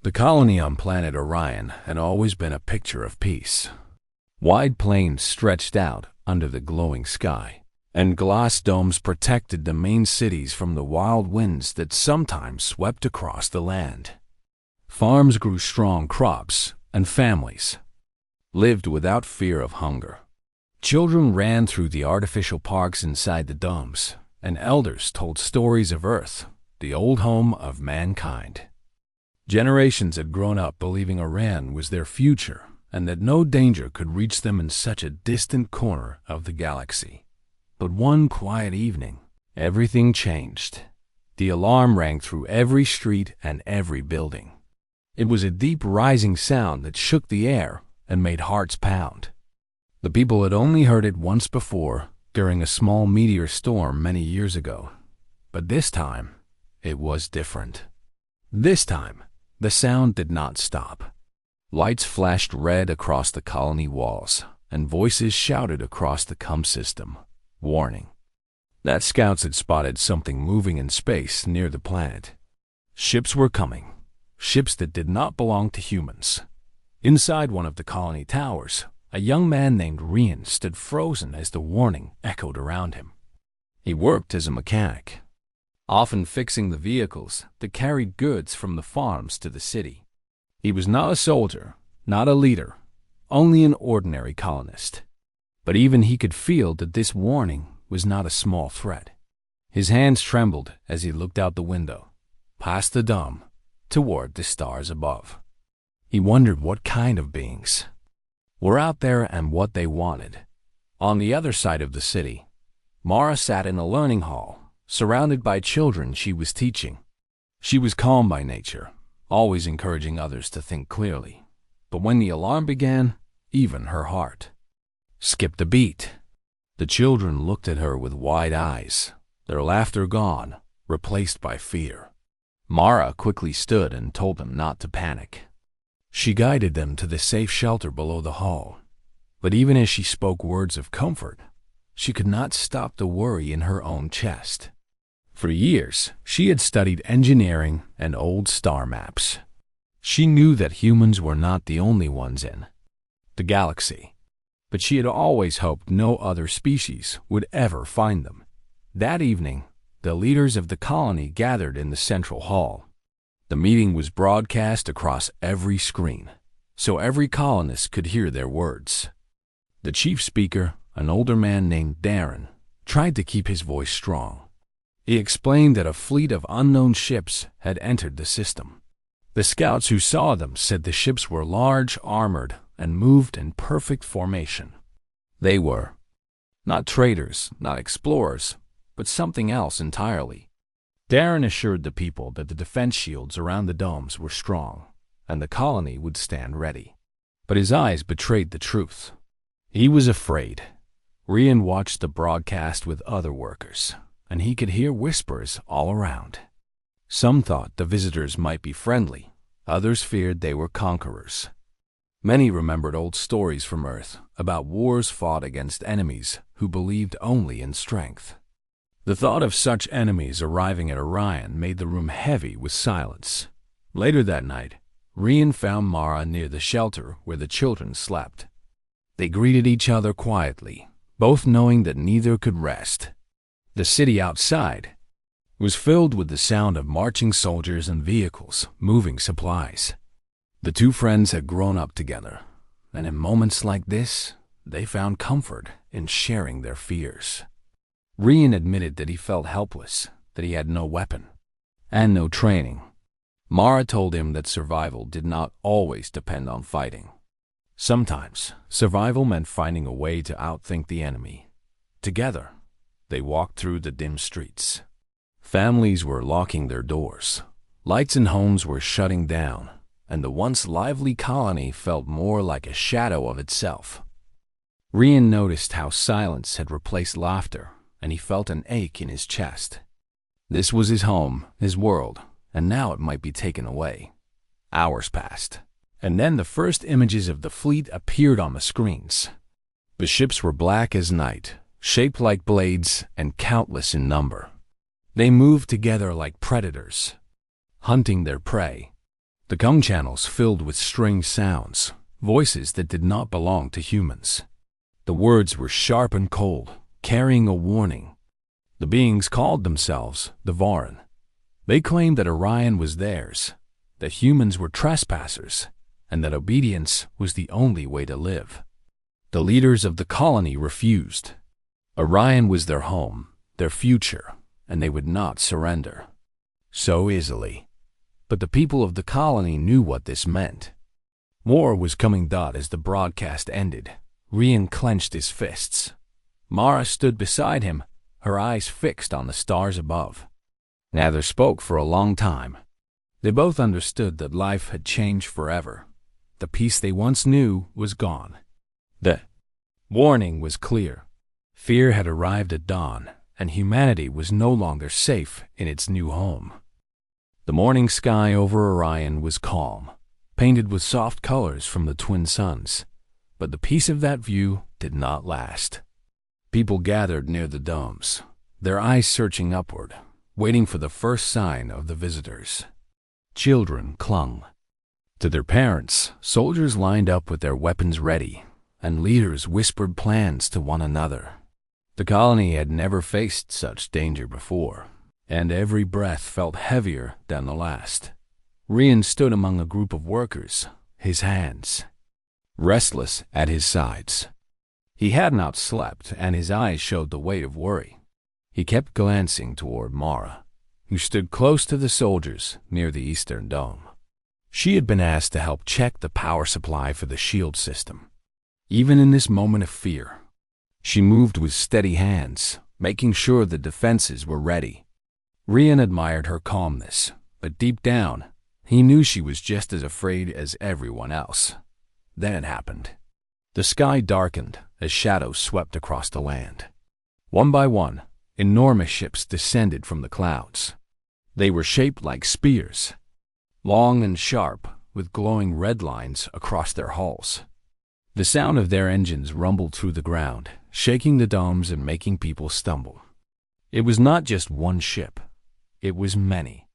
The colony on planet Orion had always been a picture of peace. Wide plains stretched out under the glowing sky, and glass domes protected the main cities from the wild winds that sometimes swept across the land. Farms grew strong crops, and families lived without fear of hunger. Children ran through the artificial parks inside the domes, and elders told stories of Earth, the old home of mankind. Generations had grown up believing Orion was their future, and that no danger could reach them in such a distant corner of the galaxy. But one quiet evening, everything changed. The alarm rang through every street and every building. It was a deep rising sound that shook the air and made hearts pound. The people had only heard it once before, during a small meteor storm many years ago. But this time, it was different. This time, the sound did not stop. Lights flashed red across the colony walls, and voices shouted across the system, warning that scouts had spotted something moving in space near the planet. Ships were coming, ships that did not belong to humans. Inside one of the colony towers, a young man named Rian stood frozen as the warning echoed around him. He worked as a mechanic, often fixing the vehicles that carried goods from the farms to the city. He was not a soldier, not a leader, only an ordinary colonist. But even he could feel that this warning was not a small threat. His hands trembled as he looked out the window, past the dome, toward the stars above. He wondered what kind of beings were out there and what they wanted. On the other side of the city, Mara sat in a learning hall, surrounded by children she was teaching. She was calm by nature, always encouraging others to think clearly. But when the alarm began, even her heart skipped a beat. The children looked at her with wide eyes, their laughter gone, replaced by fear. Mara quickly stood and told them not to panic. She guided them to the safe shelter below the hall. But even as she spoke words of comfort, she could not stop the worry in her own chest. For years, she had studied engineering and old star maps. She knew that humans were not the only ones in the galaxy, but she had always hoped no other species would ever find them. That evening, the leaders of the colony gathered in the central hall. The meeting was broadcast across every screen, so every colonist could hear their words. The chief speaker, an older man named Darren, tried to keep his voice strong. He explained that a fleet of unknown ships had entered the system. The scouts who saw them said the ships were large, armored, and moved in perfect formation. They were not traders, not explorers, but something else entirely. Darren assured the people that the defense shields around the domes were strong, and the colony would stand ready. But his eyes betrayed the truth. He was afraid. Rian watched the broadcast with other workers, and he could hear whispers all around. Some thought the visitors might be friendly, others feared they were conquerors. Many remembered old stories from Earth about wars fought against enemies who believed only in strength. The thought of such enemies arriving at Orion made the room heavy with silence. Later that night, Rian found Mara near the shelter where the children slept. They greeted each other quietly, both knowing that neither could rest. The city outside was filled with the sound of marching soldiers and vehicles moving supplies. The two friends had grown up together, and in moments like this, they found comfort in sharing their fears. Rian admitted that he felt helpless, that he had no weapon and no training. Mara told him that survival did not always depend on fighting. Sometimes, survival meant finding a way to outthink the enemy. Together, they walked through the dim streets. Families were locking their doors. Lights in homes were shutting down, and the once lively colony felt more like a shadow of itself. Rian noticed how silence had replaced laughter, and he felt an ache in his chest. This was his home, his world, and now it might be taken away. Hours passed, and then the first images of the fleet appeared on the screens. The ships were black as night, shaped like blades, and countless in number. They moved together like predators, hunting their prey. The gong channels filled with strange sounds, voices that did not belong to humans. The words were sharp and cold, carrying a warning. The beings called themselves the Varan. They claimed that Orion was theirs, that humans were trespassers, and that obedience was the only way to live. The leaders of the colony refused. Orion was their home, their future, and they would not surrender so easily. But the people of the colony knew what this meant. War was coming. As the broadcast ended, Rian clenched his fists. Mara stood beside him, her eyes fixed on the stars above. Neither spoke for a long time. They both understood that life had changed forever. The peace they once knew was gone. The warning was clear. Fear had arrived at dawn, and humanity was no longer safe in its new home. The morning sky over Orion was calm, painted with soft colors from the twin suns. But the peace of that view did not last. People gathered near the domes, their eyes searching upward, waiting for the first sign of the visitors. Children clung to their parents, soldiers lined up with their weapons ready, and leaders whispered plans to one another. The colony had never faced such danger before, and every breath felt heavier than the last. Rian stood among a group of workers, his hands restless at his sides. He had not slept, and his eyes showed the weight of worry. He kept glancing toward Mara, who stood close to the soldiers near the eastern dome. She had been asked to help check the power supply for the shield system. Even in this moment of fear, she moved with steady hands, making sure the defenses were ready. Rian admired her calmness, but deep down, he knew she was just as afraid as everyone else. Then it happened. The sky darkened as shadows swept across the land. One by one, enormous ships descended from the clouds. They were shaped like spears, long and sharp, with glowing red lines across their hulls. The sound of their engines rumbled through the ground, shaking the domes and making people stumble. It was not just one ship. It was many.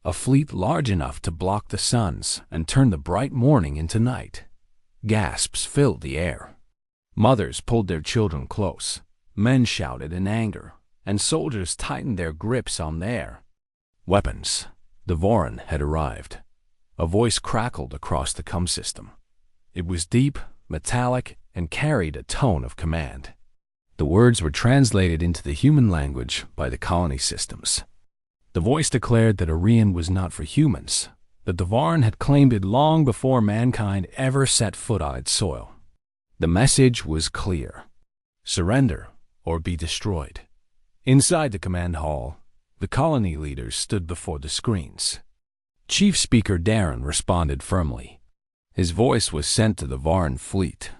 A fleet large enough to block the suns and turn the bright morning into night. Gasps filled the air. Mothers pulled their children close. Men shouted in anger, and soldiers tightened their grips on their weapons. The Voran had arrived. A voice crackled across the comm system. It was deep, metallic, and carried a tone of command. The words were translated into the human language by the colony systems. The voice declared that Orion was not for humans, that the Varan had claimed it long before mankind ever set foot on its soil. The message was clear: surrender or be destroyed. Inside the command hall, the colony leaders stood before the screens. Chief Speaker Darren responded firmly. His voice was sent to the Varan fleet.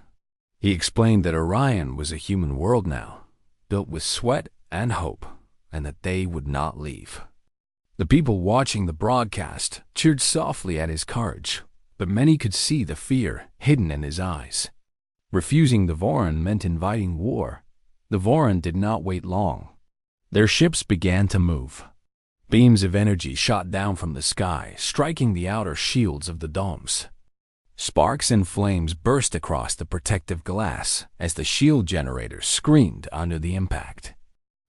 He explained that Orion was a human world now, built with sweat and hope, and that they would not leave. The people watching the broadcast cheered softly at his courage, but many could see the fear hidden in his eyes. Refusing the Voran meant inviting war. The Voran did not wait long. Their ships began to move. Beams of energy shot down from the sky, striking the outer shields of the domes. Sparks and flames burst across the protective glass as the shield generators screamed under the impact.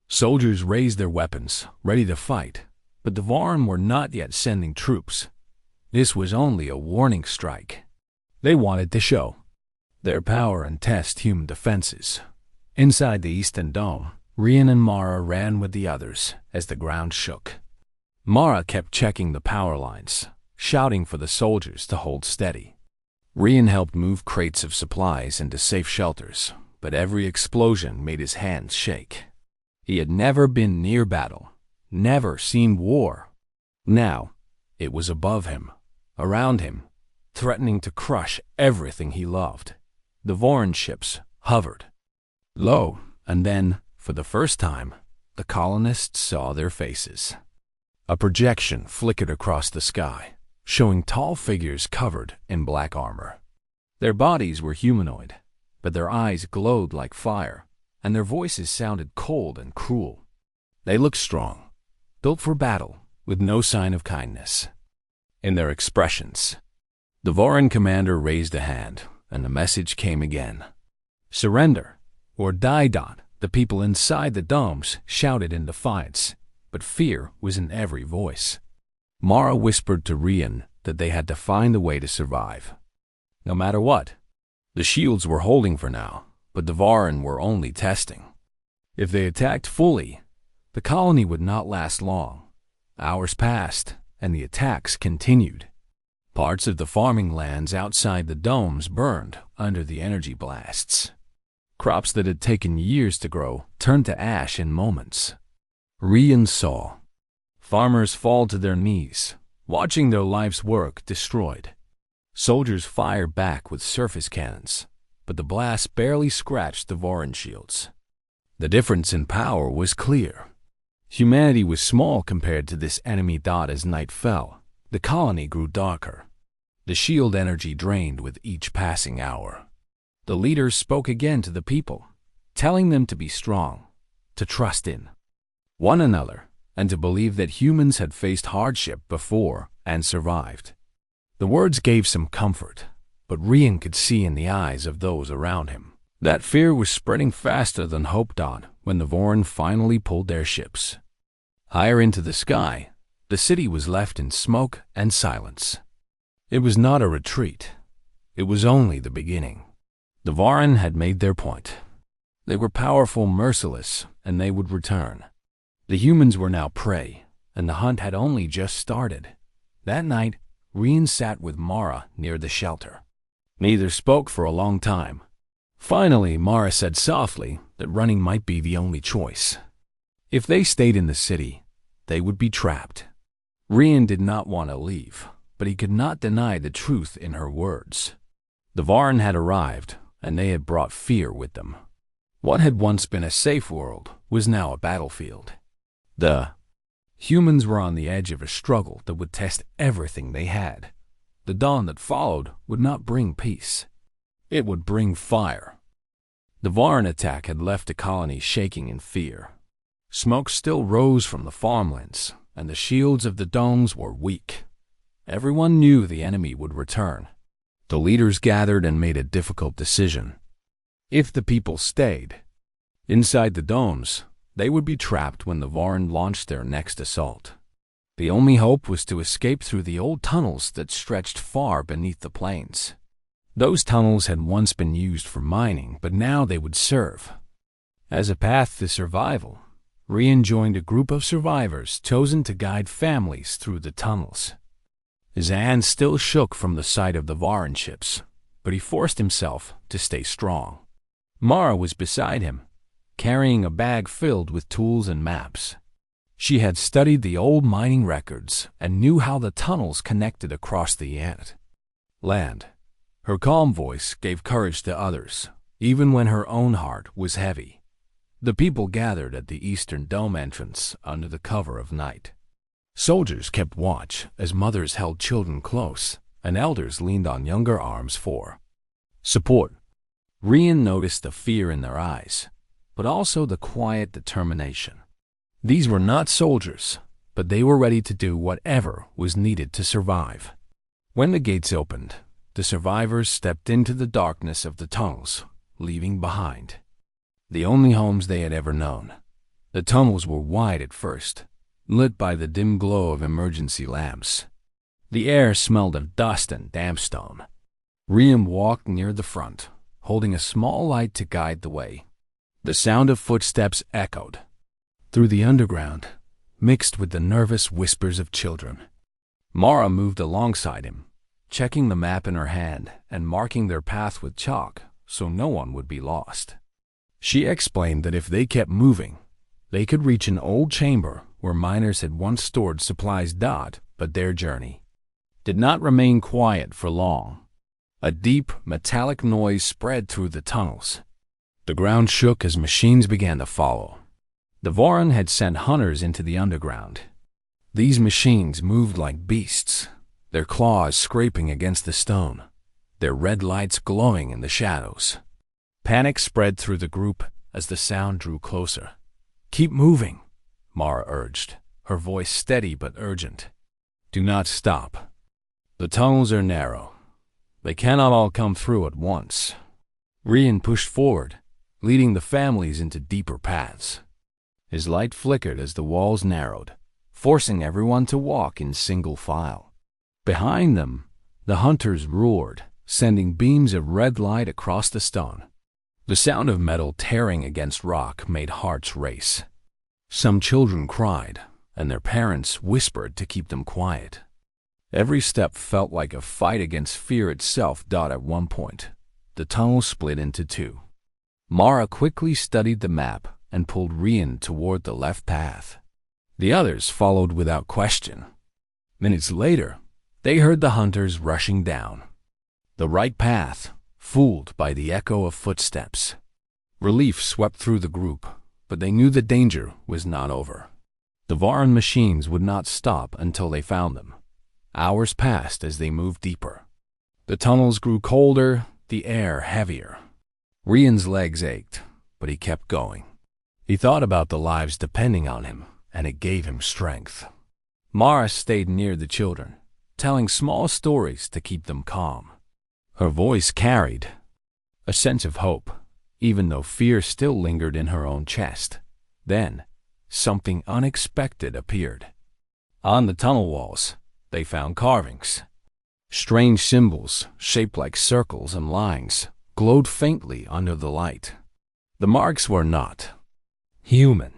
Soldiers raised their weapons, ready to fight, but the Varan were not yet sending troops. This was only a warning strike. They wanted to show their power and test human defenses. Inside the eastern dome, Rian and Mara ran with the others as the ground shook. Mara kept checking the power lines, shouting for the soldiers to hold steady. Rian helped move crates of supplies into safe shelters, but every explosion made his hands shake. He had never been near battle, never seen war. Now, it was above him, around him, threatening to crush everything he loved. The Voran ships hovered low, and then, for the first time, the colonists saw their faces. A projection flickered across the sky, showing tall figures covered in black armor. Their bodies were humanoid, but their eyes glowed like fire, and their voices sounded cold and cruel. They looked strong, built for battle, with no sign of kindness. in their expressions. The Voran commander raised a hand, and the message came again. Surrender, or die. The people inside the domes shouted in defiance, but fear was in every voice. Mara whispered to Rian that they had to find a way to survive. No matter what, the shields were holding for now, but the Voran were only testing. If they attacked fully, the colony would not last long. Hours passed, and the attacks continued. Parts of the farming lands outside the domes burned under the energy blasts. Crops that had taken years to grow turned to ash in moments. Rian saw farmers fall to their knees, watching their life's work destroyed. Soldiers fired back with surface cannons, but the blast barely scratched the Voran shields. The difference in power was clear. Humanity was small compared to this enemy. As night fell, the colony grew darker. The shield energy drained with each passing hour. The leaders spoke again to the people, telling them to be strong, to trust in one another, and to believe that humans had faced hardship before and survived. The words gave some comfort, but Rian could see in the eyes of those around him that fear was spreading faster than hope. When the Voran finally pulled their ships higher into the sky, the city was left in smoke and silence. It was not a retreat. It was only the beginning. The Voran had made their point. They were powerful, merciless, and they would return. The humans were now prey, and the hunt had only just started. That night, Rian sat with Mara near the shelter. Neither spoke for a long time. Finally, Mara said softly that running might be the only choice. If they stayed in the city, they would be trapped. Rian did not want to leave, but he could not deny the truth in her words. The Voran had arrived, and they had brought fear with them. What had once been a safe world was now a battlefield. The humans were on the edge of a struggle that would test everything they had. The dawn that followed would not bring peace. It would bring fire. The Voran attack had left the colony shaking in fear. Smoke still rose from the farmlands, and the shields of the domes were weak. Everyone knew the enemy would return. The leaders gathered and made a difficult decision. If the people stayed inside the domes, they would be trapped when the Voran launched their next assault. The only hope was to escape through the old tunnels that stretched far beneath the plains. Those tunnels had once been used for mining, but now they would serve as a path to survival. Rian joined a group of survivors chosen to guide families through the tunnels. His hands still shook from the sight of the Voran ships, but he forced himself to stay strong. Mara was beside him, carrying a bag filled with tools and maps. She had studied the old mining records and knew how the tunnels connected across the land. Her calm voice gave courage to others, even when her own heart was heavy. The people gathered at the eastern dome entrance under the cover of night. Soldiers kept watch as mothers held children close and elders leaned on younger arms for support. Rian noticed the fear in their eyes, but also the quiet determination. These were not soldiers, but they were ready to do whatever was needed to survive. When the gates opened, the survivors stepped into the darkness of the tunnels, leaving behind the only homes they had ever known. The tunnels were wide at first, lit by the dim glow of emergency lamps. The air smelled of dust and damp stone. Rian walked near the front, holding a small light to guide the way. The sound of footsteps echoed through the underground, mixed with the nervous whispers of children. Mara moved alongside him, checking the map in her hand and marking their path with chalk so no one would be lost. She explained that if they kept moving, they could reach an old chamber where miners had once stored supplies. But their journey did not remain quiet for long. A deep, metallic noise spread through the tunnels. The ground shook as machines began to follow. The Voran had sent hunters into the underground. These machines moved like beasts, their claws scraping against the stone, their red lights glowing in the shadows. Panic spread through the group as the sound drew closer. "Keep moving," Mara urged, her voice steady but urgent. "Do not stop. The tunnels are narrow. They cannot all come through at once. Rian pushed forward, leading the families into deeper paths. His light flickered as the walls narrowed, forcing everyone to walk in single file. Behind them, the hunters roared, sending beams of red light across the stone. The sound of metal tearing against rock made hearts race. Some children cried, and their parents whispered to keep them quiet. Every step felt like a fight against fear itself. At one point, the tunnel split into two. Mara quickly studied the map and pulled Rian toward the left path. The others followed without question. Minutes later, they heard the hunters rushing down the right path, fooled by the echo of footsteps. Relief swept through the group, but they knew the danger was not over. The Varan machines would not stop until they found them. Hours passed as they moved deeper. The tunnels grew colder, the air heavier. Rian's legs ached, but he kept going. He thought about the lives depending on him, and it gave him strength. Mara stayed near the children, telling small stories to keep them calm. Her voice carried a sense of hope, even though fear still lingered in her own chest. Then, something unexpected appeared. On the tunnel walls, they found carvings. Strange symbols, shaped like circles and lines, glowed faintly under the light. The marks were not human.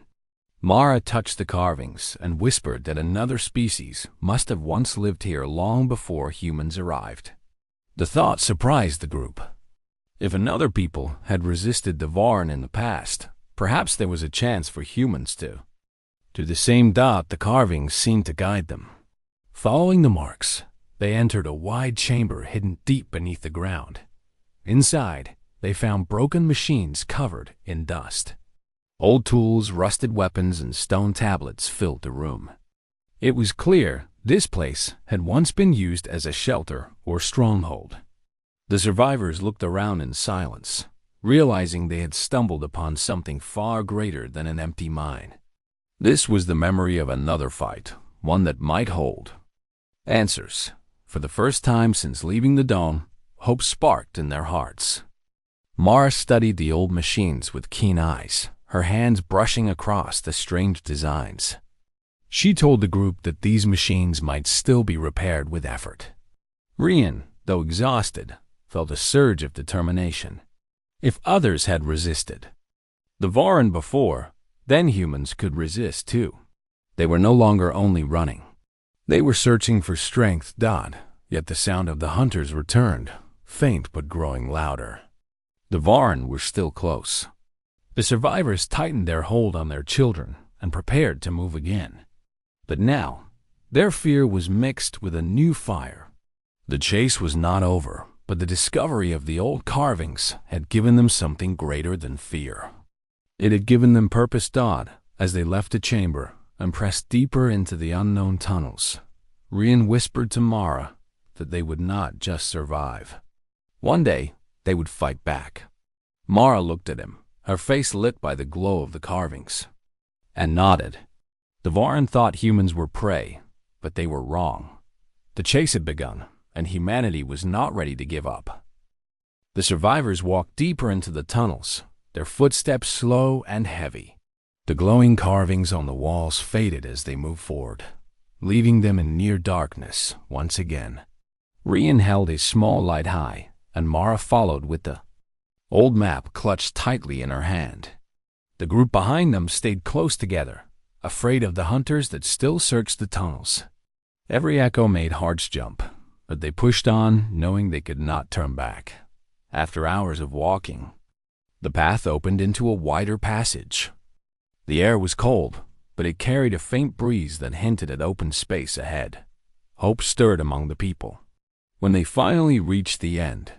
Mara touched the carvings and whispered that another species must have once lived here long before humans arrived. The thought surprised the group. If another people had resisted the Varan in the past, perhaps there was a chance for humans to. To the same dot, the carvings seemed to guide them. Following the marks, they entered a wide chamber hidden deep beneath the ground. Inside, they found broken machines covered in dust. Old tools, rusted weapons, and stone tablets filled the room. It was clear this place had once been used as a shelter or stronghold. The survivors looked around in silence, realizing they had stumbled upon something far greater than an empty mine. This was the memory of another fight, one that might hold answers. For the first time since leaving the dome, hope sparked in their hearts. Mara studied the old machines with keen eyes, her hands brushing across the strange designs. She told the group that these machines might still be repaired with effort. Rian, though exhausted, felt a surge of determination. If others had resisted the Varan before, then humans could resist too. They were no longer only running. They were searching for strength. Yet the sound of the hunters returned, faint but growing louder. The Varan were still close. The survivors tightened their hold on their children and prepared to move again. But now, their fear was mixed with a new fire. The chase was not over, but the discovery of the old carvings had given them something greater than fear. It had given them purpose. As they left the chamber and pressed deeper into the unknown tunnels, Rian whispered to Mara that they would not just survive. One day, they would fight back. Mara looked at him, her face lit by the glow of the carvings, and nodded. The Varan thought humans were prey, but they were wrong. The chase had begun, and humanity was not ready to give up. The survivors walked deeper into the tunnels, their footsteps slow and heavy. The glowing carvings on the walls faded as they moved forward, leaving them in near darkness once again. Rian held his small light high, and Mara followed with the old map clutched tightly in her hand. The group behind them stayed close together, afraid of the hunters that still searched the tunnels. Every echo made hearts jump, but they pushed on, knowing they could not turn back. After hours of walking, the path opened into a wider passage. The air was cold, but it carried a faint breeze that hinted at open space ahead. Hope stirred among the people. When they finally reached the end,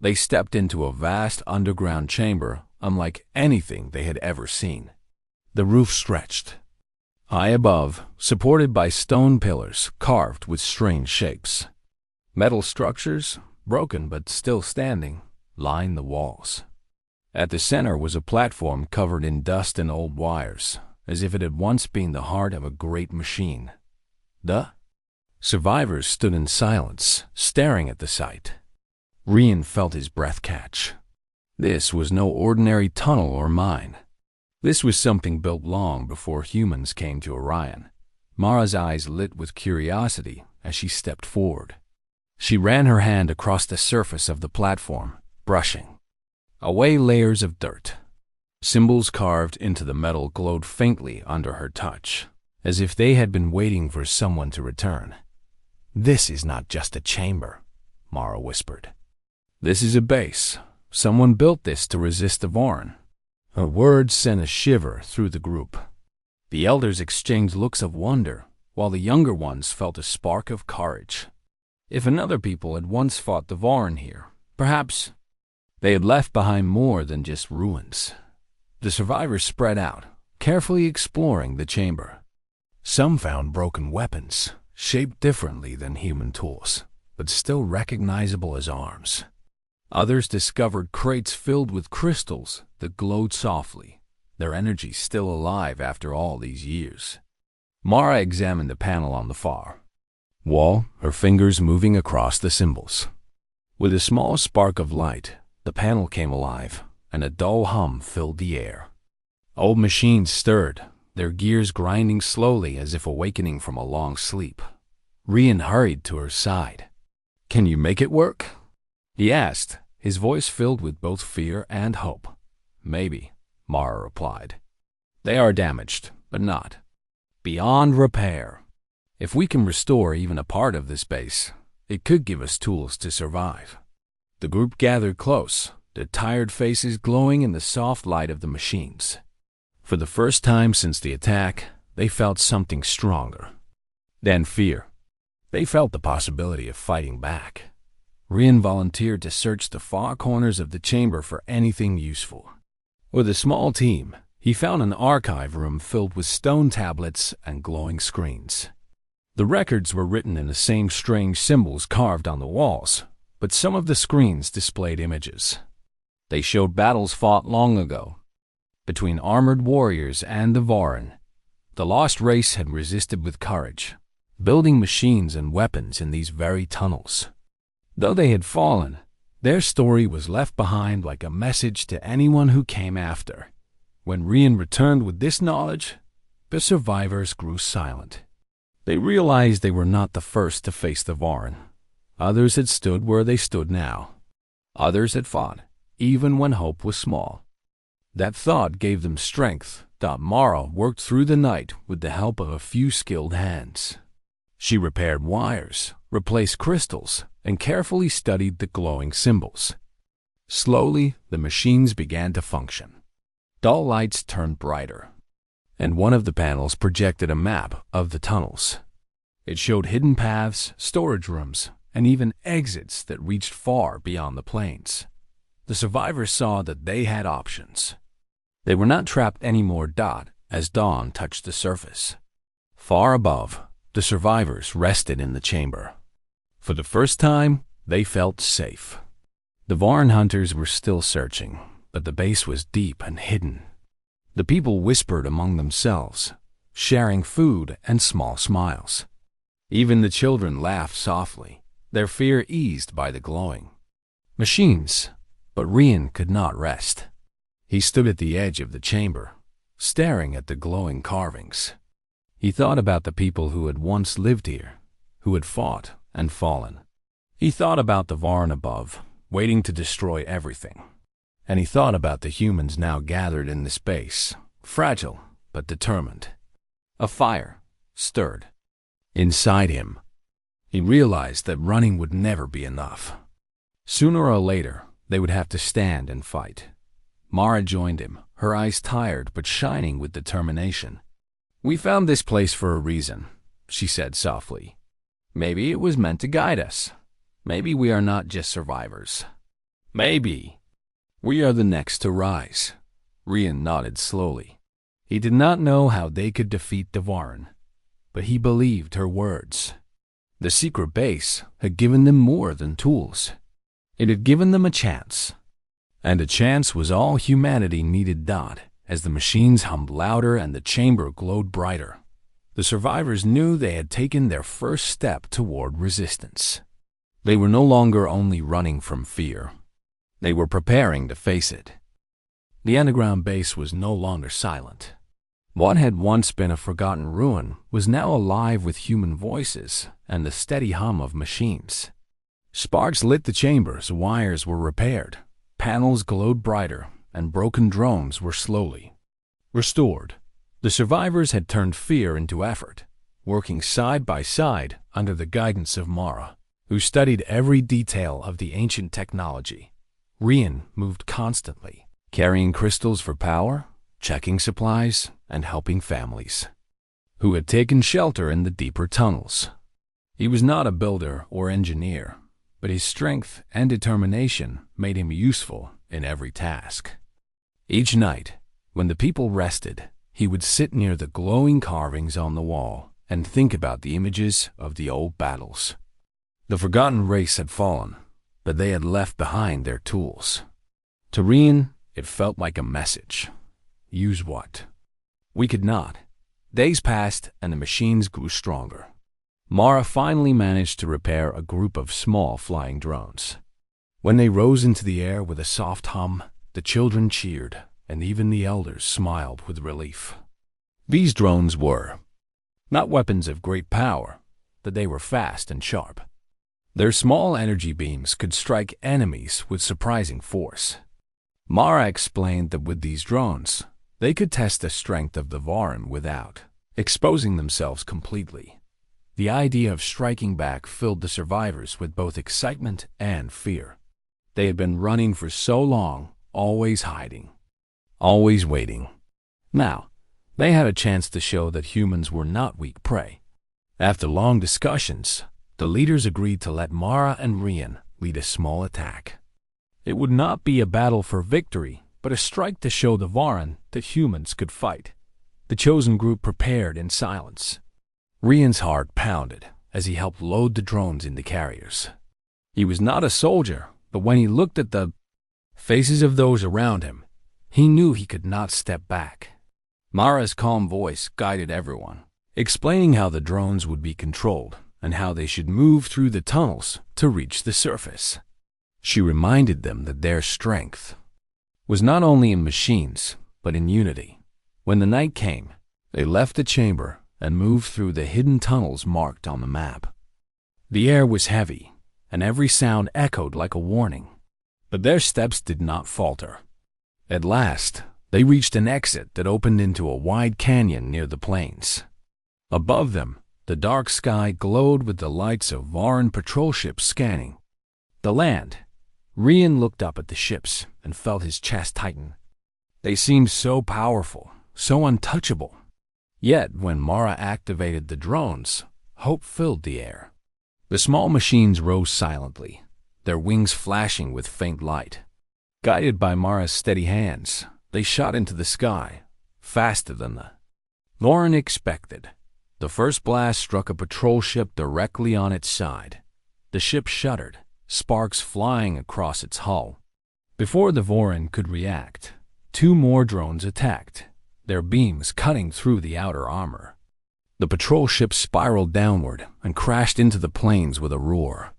they stepped into a vast underground chamber unlike anything they had ever seen. The roof stretched high above, supported by stone pillars carved with strange shapes. Metal structures, broken but still standing, lined the walls. At the center was a platform covered in dust and old wires, as if it had once been the heart of a great machine. The Survivors stood in silence, staring at the sight. Rian felt his breath catch. This was no ordinary tunnel or mine. This was something built long before humans came to Orion. Mara's eyes lit with curiosity as she stepped forward. She ran her hand across the surface of the platform, brushing away layers of dirt. Symbols carved into the metal glowed faintly under her touch, as if they had been waiting for someone to return. "This is not just a chamber," Mara whispered. "This is a base. Someone built this to resist the Vorin." Her words sent a shiver through the group. The elders exchanged looks of wonder, while the younger ones felt a spark of courage. If another people had once fought the Vorin here, perhaps they had left behind more than just ruins. The survivors spread out, carefully exploring the chamber. Some found broken weapons, shaped differently than human tools, but still recognizable as arms. Others discovered crates filled with crystals that glowed softly, their energy still alive after all these years. Mara examined the panel on the far wall, her fingers moving across the symbols. With a small spark of light, the panel came alive, and a dull hum filled the air. Old machines stirred, their gears grinding slowly as if awakening from a long sleep. Rian hurried to her side. "Can you make it work?" he asked, his voice filled with both fear and hope. "Maybe," Mara replied. "They are damaged, but not beyond repair. If we can restore even a part of this base, it could give us tools to survive." The group gathered close, their tired faces glowing in the soft light of the machines. For the first time since the attack, they felt something stronger than fear. They felt the possibility of fighting back. Rian volunteered to search the far corners of the chamber for anything useful. With a small team, he found an archive room filled with stone tablets and glowing screens. The records were written in the same strange symbols carved on the walls, but some of the screens displayed images. They showed battles fought long ago, between armored warriors and the Vorin. The lost race had resisted with courage, building machines and weapons in these very tunnels. Though they had fallen, their story was left behind like a message to anyone who came after. When Rian returned with this knowledge, the survivors grew silent. They realized they were not the first to face the Vorin. Others had stood where they stood now. Others had fought, even when hope was small. That thought gave them strength. Mara worked through the night with the help of a few skilled hands. She repaired wires, replaced crystals, and carefully studied the glowing symbols. Slowly, the machines began to function. Dull lights turned brighter, and one of the panels projected a map of the tunnels. It showed hidden paths, storage rooms, and even exits that reached far beyond the plains. The survivors saw that they had options. They were not trapped anymore. As dawn touched the surface, far above, the survivors rested in the chamber. For the first time, they felt safe. The Vorin hunters were still searching, but the base was deep and hidden. The people whispered among themselves, sharing food and small smiles. Even the children laughed softly, their fear eased by the glowing machines. But Rian could not rest. He stood at the edge of the chamber, staring at the glowing carvings. He thought about the people who had once lived here, who had fought and fallen. He thought about the Vorin above, waiting to destroy everything. And he thought about the humans now gathered in this base, fragile but determined. A fire stirred inside him. He realized that running would never be enough. Sooner or later, they would have to stand and fight. Mara joined him, her eyes tired but shining with determination. "We found this place for a reason," she said softly. "Maybe it was meant to guide us. Maybe we are not just survivors. Maybe we are the next to rise." Rian nodded slowly. He did not know how they could defeat the Vorin, but he believed her words. The secret base had given them more than tools. It had given them a chance. And a chance was all humanity needed. As the machines hummed louder and the chamber glowed brighter, The survivors knew they had taken their first step toward resistance. They were no longer only running from fear. They were preparing to face it. The underground base was no longer silent. What had once been a forgotten ruin was now alive with human voices and the steady hum of machines. Sparks lit the chambers, wires were repaired, panels glowed brighter, and broken drones were slowly restored. The survivors had turned fear into effort, working side by side under the guidance of Mara, who studied every detail of the ancient technology. Rian moved constantly, carrying crystals for power, checking supplies, and helping families who had taken shelter in the deeper tunnels. He was not a builder or engineer, but his strength and determination made him useful in every task. Each night, when the people rested, he would sit near the glowing carvings on the wall and think about the images of the old battles. The forgotten race had fallen, but they had left behind their tools. To Rian, it felt like a message. Use what? We could not. Days passed and the machines grew stronger. Mara finally managed to repair a group of small flying drones. When they rose into the air with a soft hum, the children cheered, and even the elders smiled with relief. These drones were not weapons of great power, but they were fast and sharp. Their small energy beams could strike enemies with surprising force. Mara explained that with these drones, they could test the strength of the Varan without exposing themselves completely. The idea of striking back filled the survivors with both excitement and fear. They had been running for so long, always hiding, always waiting. Now, they had a chance to show that humans were not weak prey. After long discussions, the leaders agreed to let Mara and Rian lead a small attack. It would not be a battle for victory, but a strike to show the Varan that humans could fight. The chosen group prepared in silence. Rian's heart pounded as he helped load the drones into carriers. He was not a soldier, but when he looked at the faces of those around him, he knew he could not step back. Mara's calm voice guided everyone, explaining how the drones would be controlled and how they should move through the tunnels to reach the surface. She reminded them that their strength was not only in machines, but in unity. When the night came, they left the chamber and moved through the hidden tunnels marked on the map. The air was heavy, and every sound echoed like a warning. But their steps did not falter. At last, they reached an exit that opened into a wide canyon near the plains. Above them, the dark sky glowed with the lights of Varan patrol ships scanning the land. Rian looked up at the ships and felt his chest tighten. They seemed so powerful, so untouchable. Yet, when Mara activated the drones, hope filled the air. The small machines rose silently, their wings flashing with faint light. Guided by Mara's steady hands, they shot into the sky, faster than the Varan expected. The first blast struck a patrol ship directly on its side. The ship shuddered, sparks flying across its hull. Before the Varan could react, two more drones attacked, their beams cutting through the outer armor. The patrol ship spiraled downward and crashed into the plains with a roar.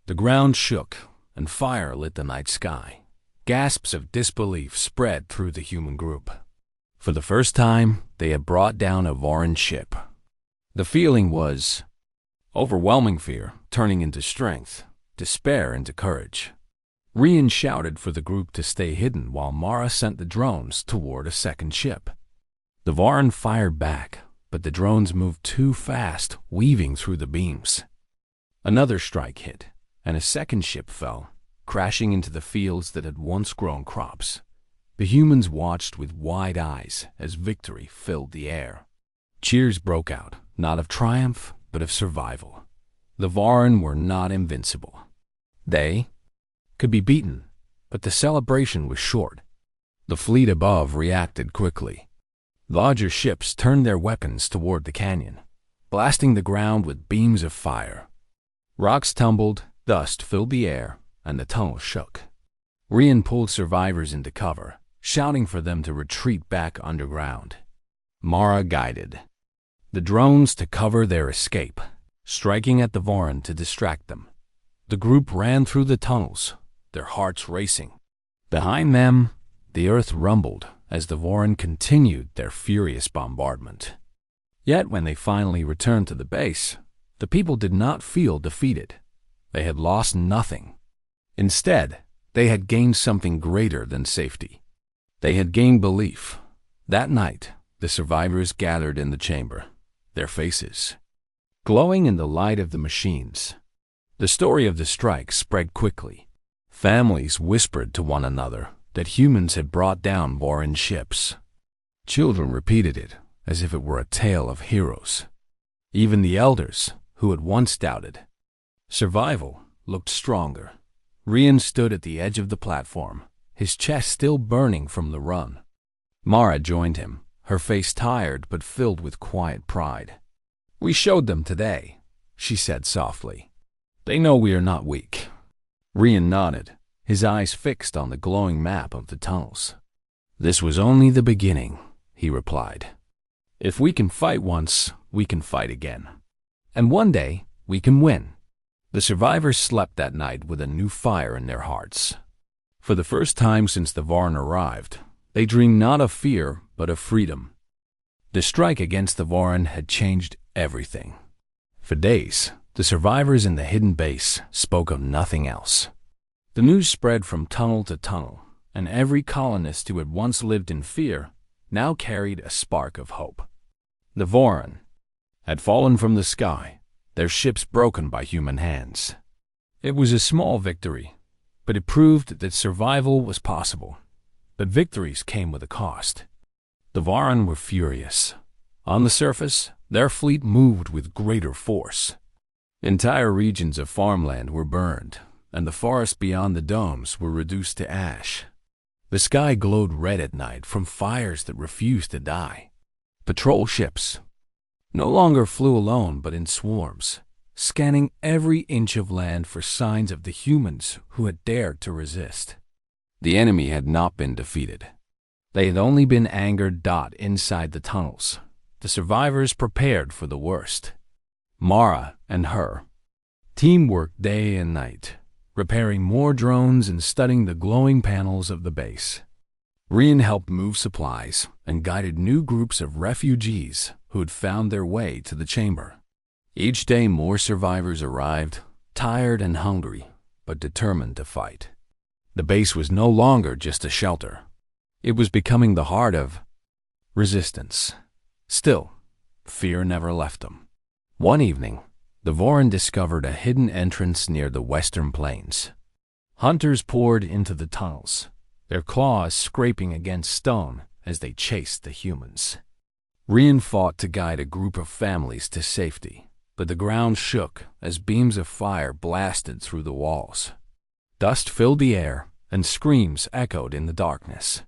The ground shook, and fire lit the night sky. Gasps of disbelief spread through the human group. For the first time, they had brought down a Varan ship. The feeling was overwhelming fear turning into strength, despair into courage. Rian shouted for the group to stay hidden while Mara sent the drones toward a second ship. The Varan fired back, but the drones moved too fast, weaving through the beams. Another strike hit, and a second ship fell, crashing into the fields that had once grown crops. The humans watched with wide eyes as victory filled the air. Cheers broke out, not of triumph, but of survival. The Varan were not invincible. They could be beaten, but the celebration was short. The fleet above reacted quickly. Larger ships turned their weapons toward the canyon, blasting the ground with beams of fire. Rocks tumbled, dust filled the air, and the tunnel shook. Rian pulled survivors into cover, shouting for them to retreat back underground. Mara guided the drones to cover their escape, striking at the Voron to distract them. The group ran through the tunnels, their hearts racing. Behind them, the earth rumbled as the Voron continued their furious bombardment. Yet when they finally returned to the base, the people did not feel defeated. They had lost nothing. Instead, they had gained something greater than safety. They had gained belief. That night, the survivors gathered in the chamber, their faces glowing in the light of the machines. The story of the strike spread quickly. Families whispered to one another that humans had brought down Voron ships. Children repeated it as if it were a tale of heroes. Even the elders, who had once doubted survival, looked stronger. Rian stood at the edge of the platform, his chest still burning from the run. Mara joined him, her face tired but filled with quiet pride. "We showed them today," she said softly. "They know we are not weak." Rian nodded, his eyes fixed on the glowing map of the tunnels. "This was only the beginning," he replied. "If we can fight once, we can fight again. And one day, we can win." The survivors slept that night with a new fire in their hearts. For the first time since the Voron arrived, they dreamed not of fear, but of freedom. The strike against the Voron had changed everything. For days, the survivors in the hidden base spoke of nothing else. The news spread from tunnel to tunnel, and every colonist who had once lived in fear now carried a spark of hope. The Voron had fallen from the sky, their ships broken by human hands. It was a small victory, but it proved that survival was possible. But victories came with a cost. The Voron were furious. On the surface, their fleet moved with greater force. Entire regions of farmland were burned, and the forests beyond the domes were reduced to ash. The sky glowed red at night from fires that refused to die. Patrol ships no longer flew alone but in swarms, scanning every inch of land for signs of the humans who had dared to resist. The enemy had not been defeated. They had only been angered. Inside the tunnels, the survivors prepared for the worst. Mara and her team worked day and night, repairing more drones and studying the glowing panels of the base. Rian helped move supplies and guided new groups of refugees who had found their way to the chamber. Each day more survivors arrived, tired and hungry, but determined to fight. The base was no longer just a shelter. It was becoming the heart of resistance. Still, fear never left them. One evening, the Voron discovered a hidden entrance near the western plains. Hunters poured into the tunnels, their claws scraping against stone as they chased the humans. Rian fought to guide a group of families to safety, but the ground shook as beams of fire blasted through the walls. Dust filled the air, and screams echoed in the darkness.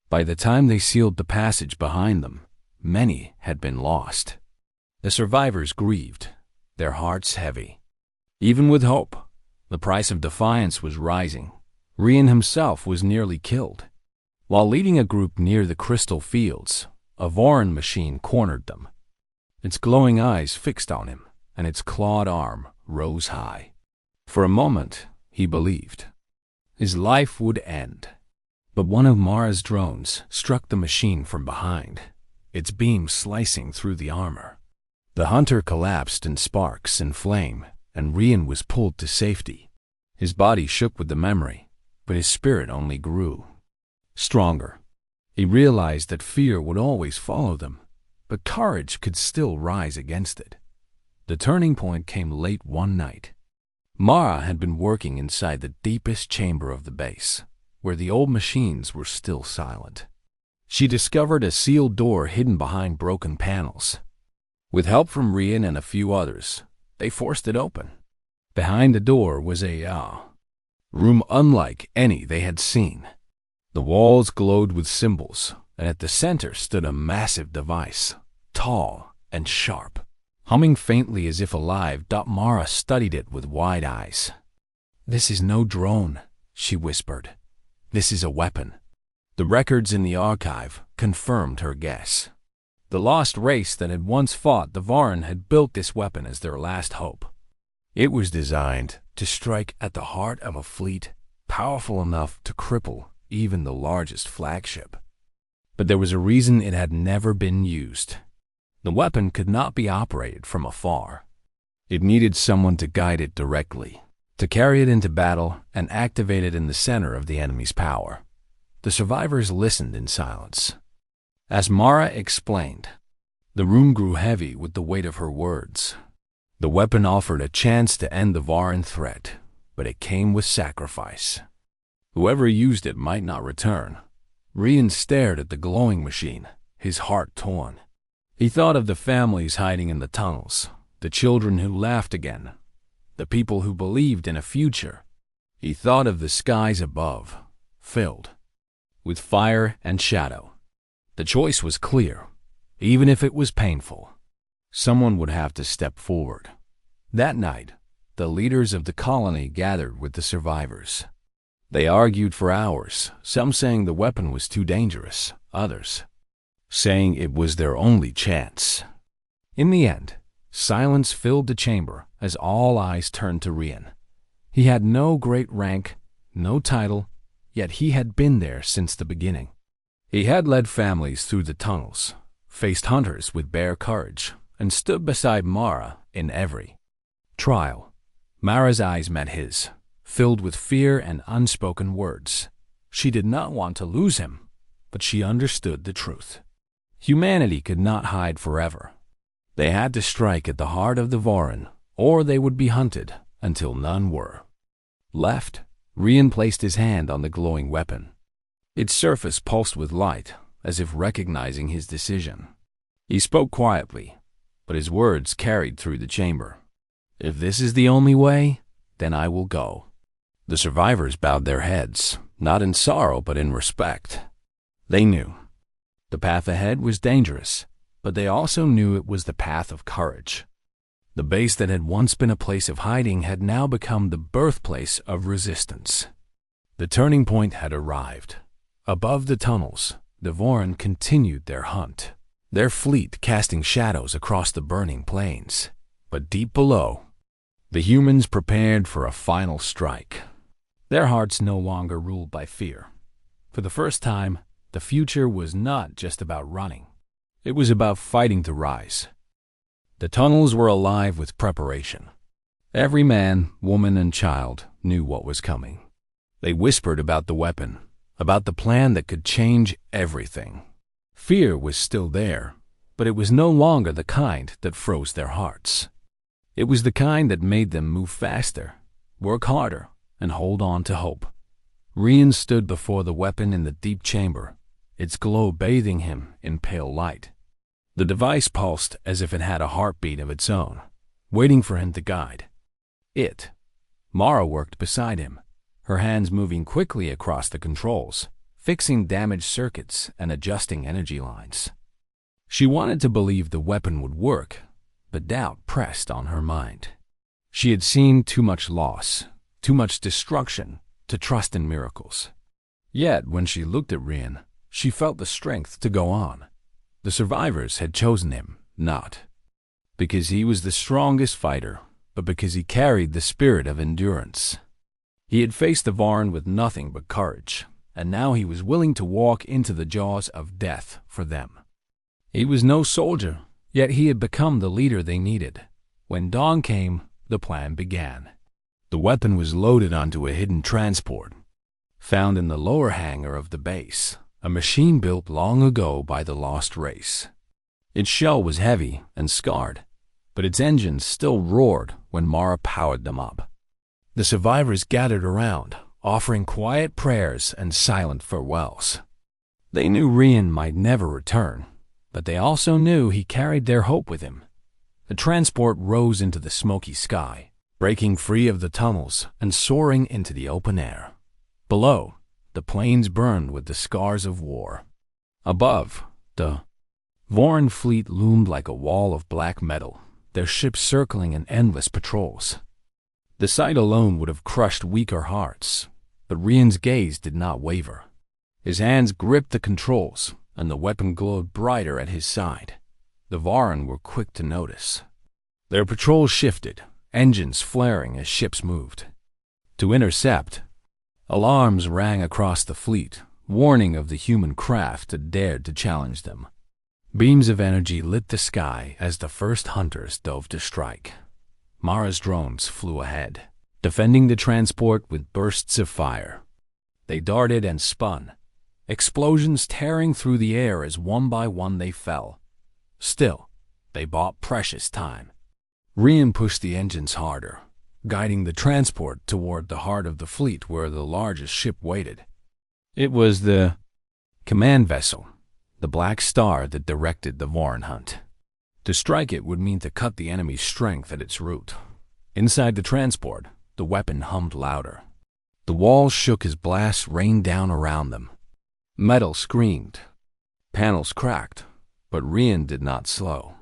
By the time they sealed the passage behind them, many had been lost. The survivors grieved, their hearts heavy. Even with hope, the price of defiance was rising. Rian himself was nearly killed. While leading a group near the crystal fields, a Voron machine cornered them. Its glowing eyes fixed on him, and its clawed arm rose high. For a moment, he believed his life would end. But one of Mara's drones struck the machine from behind, its beam slicing through the armor. The hunter collapsed in sparks and flame, and Rian was pulled to safety. His body shook with the memory, but his spirit only grew stronger. He realized that fear would always follow them, but courage could still rise against it. The turning point came late one night. Mara had been working inside the deepest chamber of the base, where the old machines were still silent. She discovered a sealed door hidden behind broken panels. With help from Rian and a few others, they forced it open. Behind the door was a room unlike any they had seen. The walls glowed with symbols, and at the center stood a massive device, tall and sharp. Humming faintly as if alive, Mara studied it with wide eyes. "This is no drone," she whispered. "This is a weapon." The records in the archive confirmed her guess. The lost race that had once fought the Varan had built this weapon as their last hope. It was designed to strike at the heart of a fleet powerful enough to cripple even the largest flagship. But there was a reason it had never been used. The weapon could not be operated from afar. It needed someone to guide it directly, to carry it into battle and activate it in the center of the enemy's power. The survivors listened in silence. As Mara explained, the room grew heavy with the weight of her words. The weapon offered a chance to end the Varan threat, but it came with sacrifice. Whoever used it might not return. Rian stared at the glowing machine, his heart torn. He thought of the families hiding in the tunnels, the children who laughed again, the people who believed in a future. He thought of the skies above, filled with fire and shadow. The choice was clear, even if it was painful. Someone would have to step forward. That night, the leaders of the colony gathered with the survivors. They argued for hours, some saying the weapon was too dangerous, others saying it was their only chance. In the end, silence filled the chamber as all eyes turned to Rian. He had no great rank, no title, yet he had been there since the beginning. He had led families through the tunnels, faced hunters with bare courage, and stood beside Mara in every trial. Mara's eyes met his, filled with fear and unspoken words. She did not want to lose him, but she understood the truth. Humanity could not hide forever. They had to strike at the heart of the Varan, or they would be hunted until none were left. Rian placed his hand on the glowing weapon. Its surface pulsed with light, as if recognizing his decision. He spoke quietly, but his words carried through the chamber. "If this is the only way, then I will go." The survivors bowed their heads, not in sorrow but in respect. They knew the path ahead was dangerous, but they also knew it was the path of courage. The base that had once been a place of hiding had now become the birthplace of resistance. The turning point had arrived. Above the tunnels, the Varan continued their hunt, their fleet casting shadows across the burning plains. But deep below, the humans prepared for a final strike. Their hearts no longer ruled by fear. For the first time, the future was not just about running. It was about fighting to rise. The tunnels were alive with preparation. Every man, woman, and child knew what was coming. They whispered about the weapon, about the plan that could change everything. Fear was still there, but it was no longer the kind that froze their hearts. It was the kind that made them move faster, work harder, and hold on to hope. Rian stood before the weapon in the deep chamber, its glow bathing him in pale light. The device pulsed as if it had a heartbeat of its own, waiting for him to guide it. Mara worked beside him, her hands moving quickly across the controls, fixing damaged circuits and adjusting energy lines. She wanted to believe the weapon would work, but doubt pressed on her mind. She had seen too much loss, too much destruction, to trust in miracles. Yet, when she looked at Rian, she felt the strength to go on. The survivors had chosen him, not because he was the strongest fighter, but because he carried the spirit of endurance. He had faced the Varan with nothing but courage, and now he was willing to walk into the jaws of death for them. He was no soldier, yet he had become the leader they needed. When dawn came, the plan began. The weapon was loaded onto a hidden transport, found in the lower hangar of the base, a machine built long ago by the lost race. Its shell was heavy and scarred, but its engines still roared when Mara powered them up. The survivors gathered around, offering quiet prayers and silent farewells. They knew Rian might never return, but they also knew he carried their hope with him. The transport rose into the smoky sky, breaking free of the tunnels and soaring into the open air. Below, the plains burned with the scars of war. Above, the Varan fleet loomed like a wall of black metal, their ships circling in endless patrols. The sight alone would have crushed weaker hearts, but Rian's gaze did not waver. His hands gripped the controls, and the weapon glowed brighter at his side. The Varan were quick to notice. Their patrol shifted, engines flaring as ships moved. To intercept, alarms rang across the fleet, warning of the human craft that dared to challenge them. Beams of energy lit the sky as the first hunters dove to strike. Mara's drones flew ahead, defending the transport with bursts of fire. They darted and spun, explosions tearing through the air as one by one they fell. Still, they bought precious time. Rian pushed the engines harder, guiding the transport toward the heart of the fleet where the largest ship waited. It was the command vessel, the Black Star that directed the Varan hunt. To strike it would mean to cut the enemy's strength at its root. Inside the transport, the weapon hummed louder. The walls shook as blasts rained down around them. Metal screamed. Panels cracked, but Rian did not slow.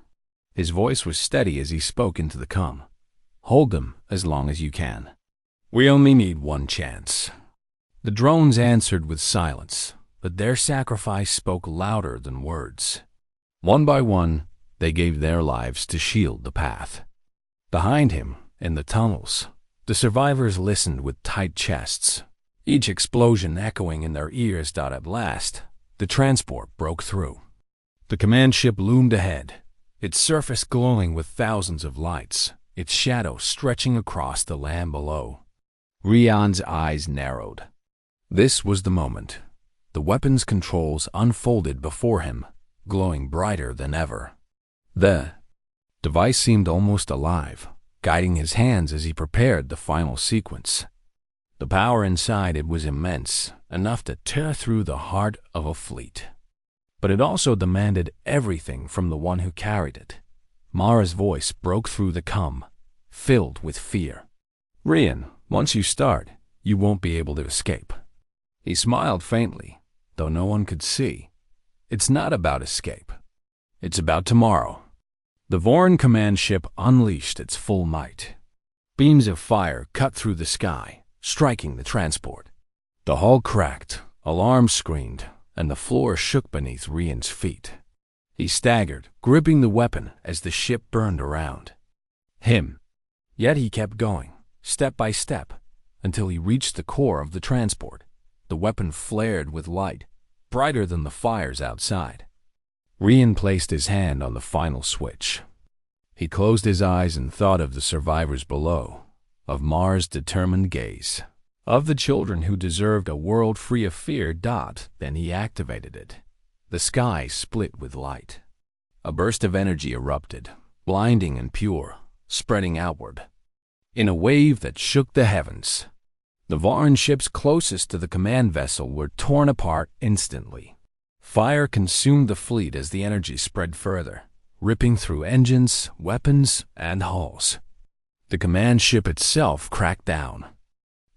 His voice was steady as he spoke into the comm. Hold them as long as you can. We only need one chance. The drones answered with silence, but their sacrifice spoke louder than words. One by one, they gave their lives to shield the path. Behind him, in the tunnels, the survivors listened with tight chests, each explosion echoing in their ears. At last, the transport broke through. The command ship loomed ahead, its surface glowing with thousands of lights, its shadow stretching across the land below. Rian's eyes narrowed. This was the moment. The weapon's controls unfolded before him, glowing brighter than ever. The device seemed almost alive, guiding his hands as he prepared the final sequence. The power inside it was immense, enough to tear through the heart of a fleet. But it also demanded everything from the one who carried it. Mara's voice broke through the comm, filled with fear. Rian, once you start, you won't be able to escape. He smiled faintly, though no one could see. It's not about escape. It's about tomorrow. The Varan command ship unleashed its full might. Beams of fire cut through the sky, striking the transport. The hull cracked, alarms screamed, and the floor shook beneath Rian's feet. He staggered, gripping the weapon as the ship burned around him. Yet he kept going, step by step, until he reached the core of the transport. The weapon flared with light, brighter than the fires outside. Rian placed his hand on the final switch. He closed his eyes and thought of the survivors below, of Mars' determined gaze, of the children who deserved a world free of fear. Then he activated it. The sky split with light. A burst of energy erupted, blinding and pure, spreading outward. In a wave that shook the heavens, the Varan ships closest to the command vessel were torn apart instantly. Fire consumed the fleet as the energy spread further, ripping through engines, weapons, and hulls. The command ship itself cracked down.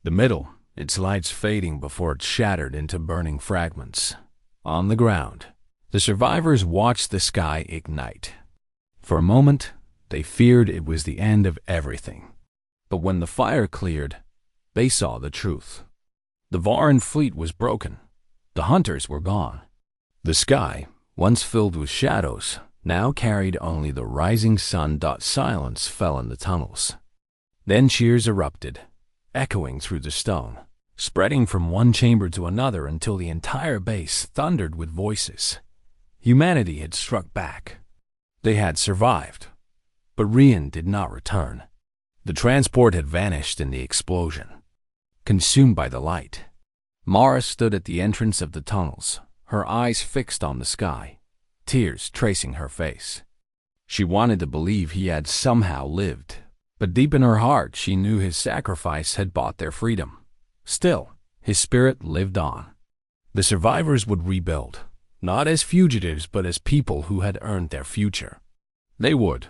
The middle, its lights fading before it shattered into burning fragments. On the ground, the survivors watched the sky ignite. For a moment, they feared it was the end of everything. But when the fire cleared, they saw the truth. The Varan fleet was broken. The hunters were gone. The sky, once filled with shadows, now carried only the rising sun. Silence fell in the tunnels. Then cheers erupted, echoing through the stone, spreading from one chamber to another until the entire base thundered with voices. Humanity had struck back. They had survived. But Rian did not return. The transport had vanished in the explosion, consumed by the light. Mara stood at the entrance of the tunnels, her eyes fixed on the sky, tears tracing her face. She wanted to believe he had somehow lived, but deep in her heart she knew his sacrifice had bought their freedom. Still, his spirit lived on. The survivors would rebuild, not as fugitives but as people who had earned their future. They would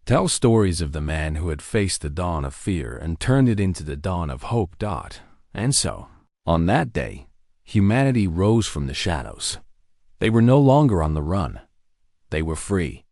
tell stories of the man who had faced the dawn of fear and turned it into the dawn of hope. And so, on that day, humanity rose from the shadows. They were no longer on the run. They were free.